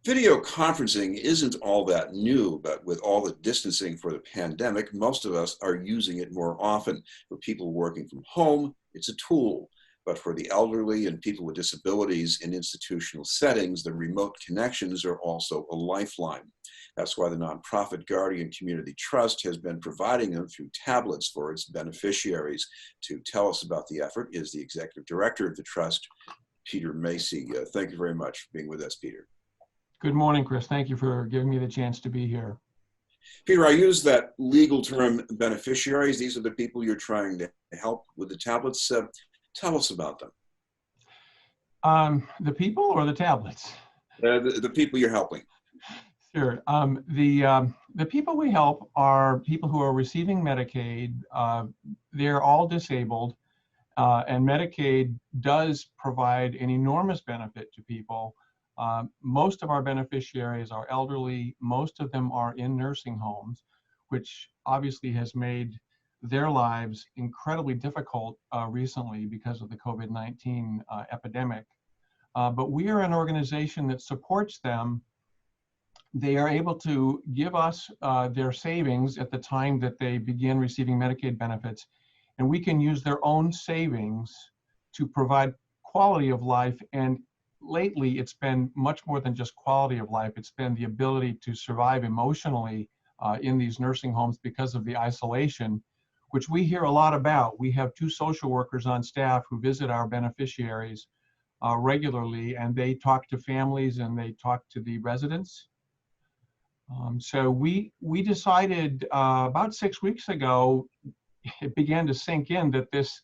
Video conferencing isn't all that new, but with all the distancing for the pandemic, most of us are using it more often. For people working from home, it's a tool. But for the elderly and people with disabilities in institutional settings, the remote connections are also a lifeline. That's why the nonprofit Guardian Community Trust has been providing them through tablets for its beneficiaries. To tell us about the effort is the executive director of the trust, Peter Macy. Thank you very much for being with us, Peter. Good morning, Chris. Thank you for giving me the chance to be here. Peter, I use that legal term beneficiaries. These are the people you're trying to help with the tablets. Tell us about them. The people or the tablets? The people you're helping. Sure. The people we help are people who are receiving Medicaid. They're all disabled, and Medicaid does provide an enormous benefit to people. Most of our beneficiaries are elderly. Most of them are in nursing homes, which obviously has made their lives incredibly difficult recently because of the COVID-19 epidemic. But we are an organization that supports them. They are able to give us their savings at the time that they begin receiving Medicaid benefits, and we can use their own savings to provide quality of life. And lately, it's been much more than just quality of life. It's been the ability to survive emotionally in these nursing homes because of the isolation, which we hear a lot about. We have 2 social workers on staff who visit our beneficiaries regularly, and they talk to families and they talk to the residents. So we decided about 6 weeks ago, it began to sink in that this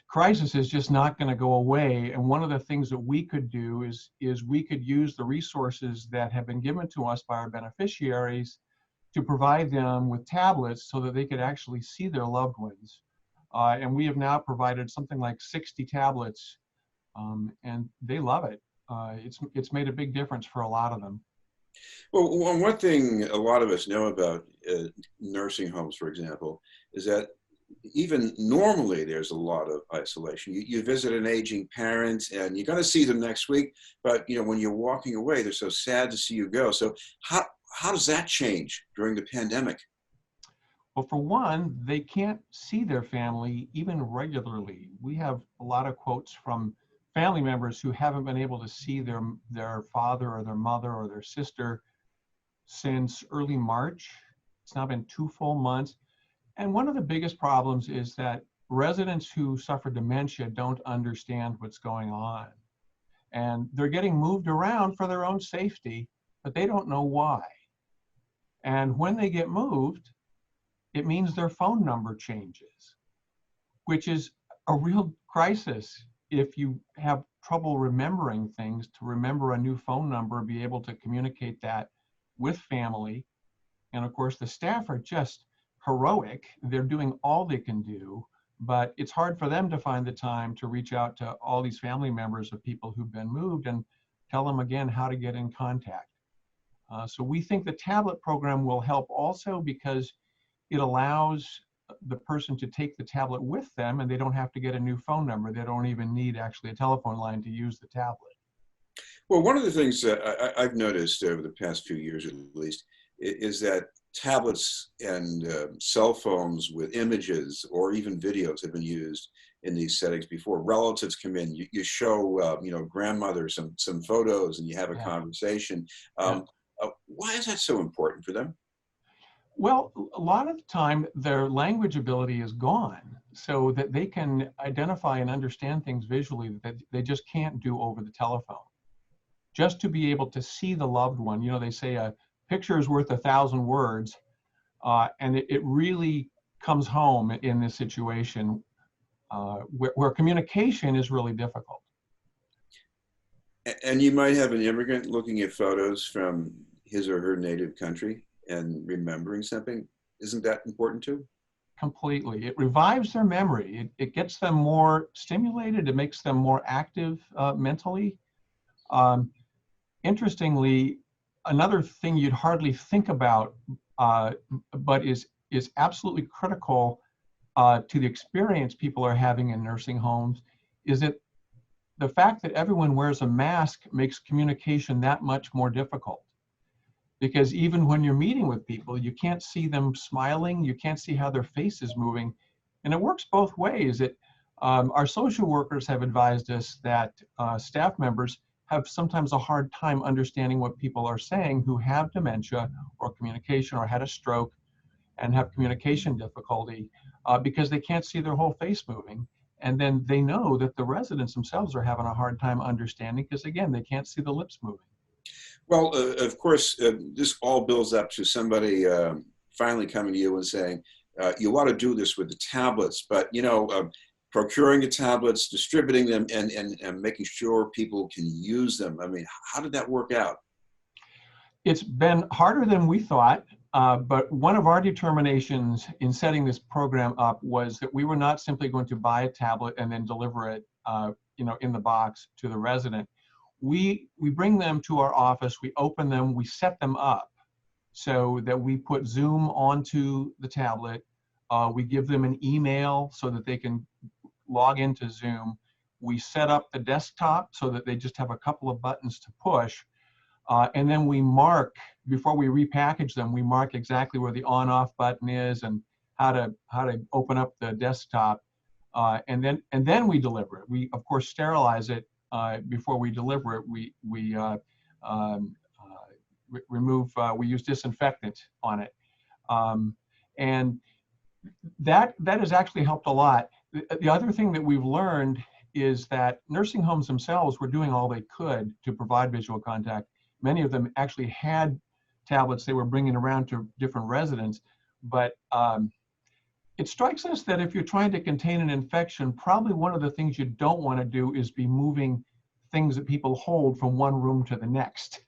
crisis is just not going to go away. And one of the things that we could do is we could use the resources that have been given to us by our beneficiaries to provide them with tablets so that they could actually see their loved ones. And we have now provided something like 60 tablets, and they love it. It's made a big difference for a lot of them. Well, one thing a lot of us know about nursing homes, for example, is that even normally there's a lot of isolation. You visit an aging parent and you're going to see them next week, but when you're walking away, they're so sad to see you go. So how does that change during the pandemic? Well, for one, they can't see their family even regularly. We have a lot of quotes from family members who haven't been able to see their father or their mother or their sister since early March. It's now been 2 full months. And one of the biggest problems is that residents who suffer dementia don't understand what's going on. And they're getting moved around for their own safety, but they don't know why. And when they get moved, it means their phone number changes, which is a real crisis. If you have trouble remembering things, to remember a new phone number, be able to communicate that with family. And of course, the staff are just heroic. They're doing all they can do, but it's hard for them to find the time to reach out to all these family members of people who've been moved and tell them again how to get in contact. So we think the tablet program will help also because it allows the person to take the tablet with them and they don't have to get a new phone number. They don't even need actually a telephone line to use the tablet. Well, one of the things that I've noticed over the past few years at least is that tablets and cell phones with images or even videos have been used in these settings before. Relatives come in, you show grandmother some photos and you have a conversation. Why is that so important for them? Well, a lot of the time their language ability is gone, so that they can identify and understand things visually that they just can't do over the telephone. Just to be able to see the loved one, they say a picture is worth 1,000 words, and it really comes home in this situation where communication is really difficult. And you might have an immigrant looking at photos from his or her native country and remembering something. Isn't that important too? Completely. It revives their memory. It gets them more stimulated. It makes them more active mentally. Interestingly, another thing you'd hardly think about, but is absolutely critical to the experience people are having in nursing homes, is that the fact that everyone wears a mask makes communication that much more difficult. Because even when you're meeting with people, you can't see them smiling, you can't see how their face is moving. And it works both ways. Our social workers have advised us that staff members have sometimes a hard time understanding what people are saying who have dementia or communication or had a stroke and have communication difficulty because they can't see their whole face moving. And then they know that the residents themselves are having a hard time understanding because, again, they can't see the lips moving. Well, of course, this all builds up to somebody finally coming to you and saying, you want to do this with the tablets, but procuring the tablets, distributing them, and making sure people can use them. I mean, how did that work out? It's been harder than we thought, but one of our determinations in setting this program up was that we were not simply going to buy a tablet and then deliver it, in the box to the resident. We bring them to our office, we open them, we set them up so that we put Zoom onto the tablet. We give them an email so that they can log into Zoom. We set up the desktop so that they just have a couple of buttons to push. And then we mark, before we repackage them, we mark exactly where the on-off button is and how to open up the desktop. And then we deliver it. We, of course, sterilize it before we deliver it. We remove, we use disinfectant on it. And that has actually helped a lot. The other thing that we've learned is that nursing homes themselves were doing all they could to provide visual contact. Many of them actually had tablets they were bringing around to different residents, but it strikes us that if you're trying to contain an infection, probably one of the things you don't want to do is be moving things that people hold from one room to the next,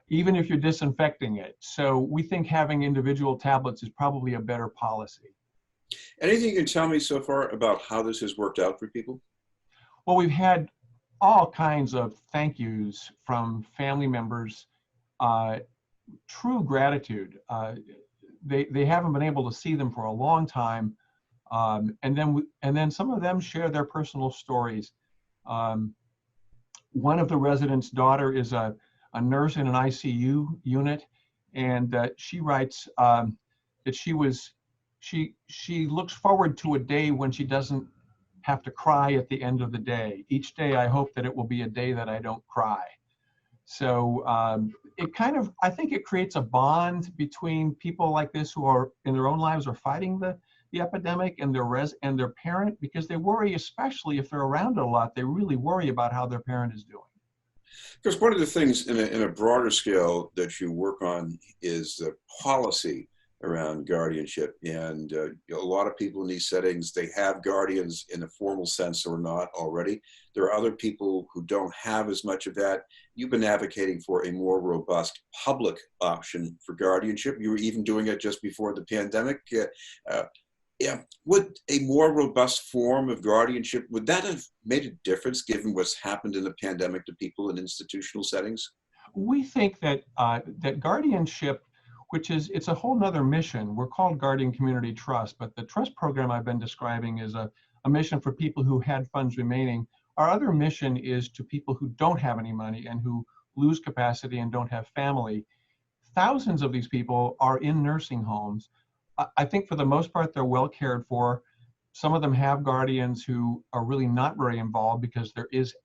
even if you're disinfecting it. So we think having individual tablets is probably a better policy. Anything you can tell me so far about how this has worked out for people? Well, we've had all kinds of thank yous from family members, true gratitude. They haven't been able to see them for a long time, and then some of them share their personal stories. One of the residents' daughter is a nurse in an ICU unit, and she writes that she looks forward to a day when she doesn't have to cry at the end of the day. Each day I hope that it will be a day that I don't cry. So it kind of, I think it creates a bond between people like this who are in their own lives are fighting the epidemic and their parent, because they worry, especially if they're around it a lot, they really worry about how their parent is doing. Because one of the things in a broader scale that you work on is the policy around guardianship. And a lot of people in these settings, they have guardians in a formal sense or not already. There are other people who don't have as much of that. You've been advocating for a more robust public option for guardianship. You were even doing it just before the pandemic. Would a more robust form of guardianship, would that have made a difference given what's happened in the pandemic to people in institutional settings? We think that that guardianship, it's a whole nother mission. We're called Guardian Community Trust, but the trust program I've been describing is a mission for people who had funds remaining. Our other mission is to people who don't have any money and who lose capacity and don't have family. Thousands of these people are in nursing homes. I think for the most part, they're well cared for. Some of them have guardians who are really not very involved because there is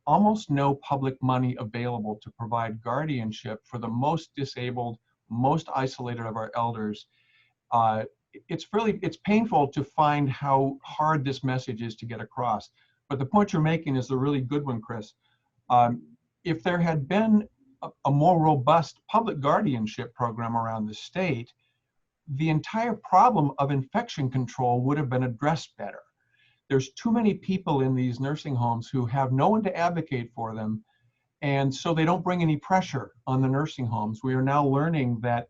almost no public money available to provide guardianship for the most disabled, most isolated of our elders. It's painful to find how hard this message is to get across. But the point you're making is a really good one, Chris. If there had been a more robust public guardianship program around the state, the entire problem of infection control would have been addressed better. There's too many people in these nursing homes who have no one to advocate for them, and so they don't bring any pressure on the nursing homes. We are now learning that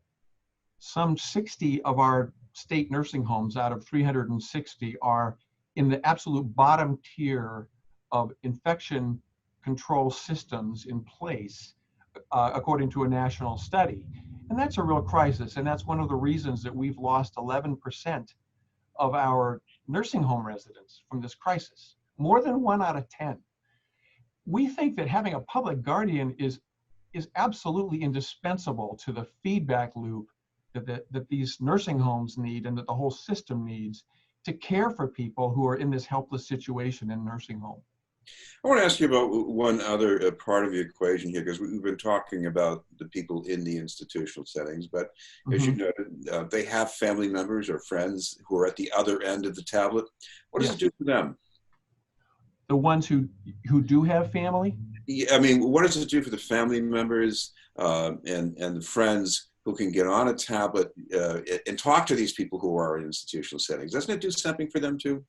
some 60 of our state nursing homes out of 360 are in the absolute bottom tier of infection control systems in place, according to a national study. And that's a real crisis, and that's one of the reasons that we've lost 11% of our nursing home residents from this crisis, more than 1 out of 10. we think that having a public guardian is absolutely indispensable to the feedback loop that these nursing homes need and that the whole system needs to care for people who are in this helpless situation in nursing home. I want to ask you about one other part of the equation here, because we've been talking about the people in the institutional settings, but as you Mm-hmm. noted, they have family members or friends who are at the other end of the tablet. What does it Yes. do for them? The ones who do have family. Yeah, I mean, what does it do for the family members and the friends who can get on a tablet and talk to these people who are in institutional settings? Doesn't it do something for them too?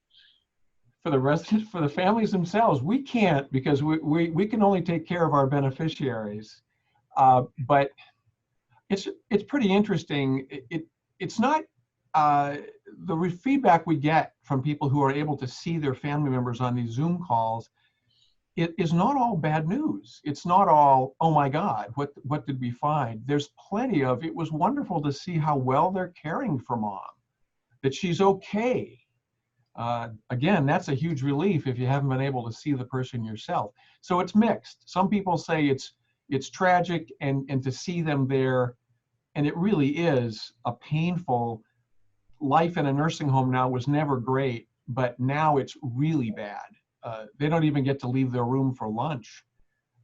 For the residents, for the families themselves, we can't, because we can only take care of our beneficiaries. But it's pretty interesting. It's not the feedback we get from people who are able to see their family members on these Zoom calls. It is not all bad news. It's not all, oh my God, what did we find? There's plenty of, it was wonderful to see how well they're caring for mom, that she's okay. Again, that's a huge relief if you haven't been able to see the person yourself. So it's mixed. Some people say it's tragic, and to see them there, and it really is a painful life in a nursing home now was never great, but now it's really bad. They don't even get to leave their room for lunch.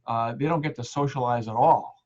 They don't get to socialize at all.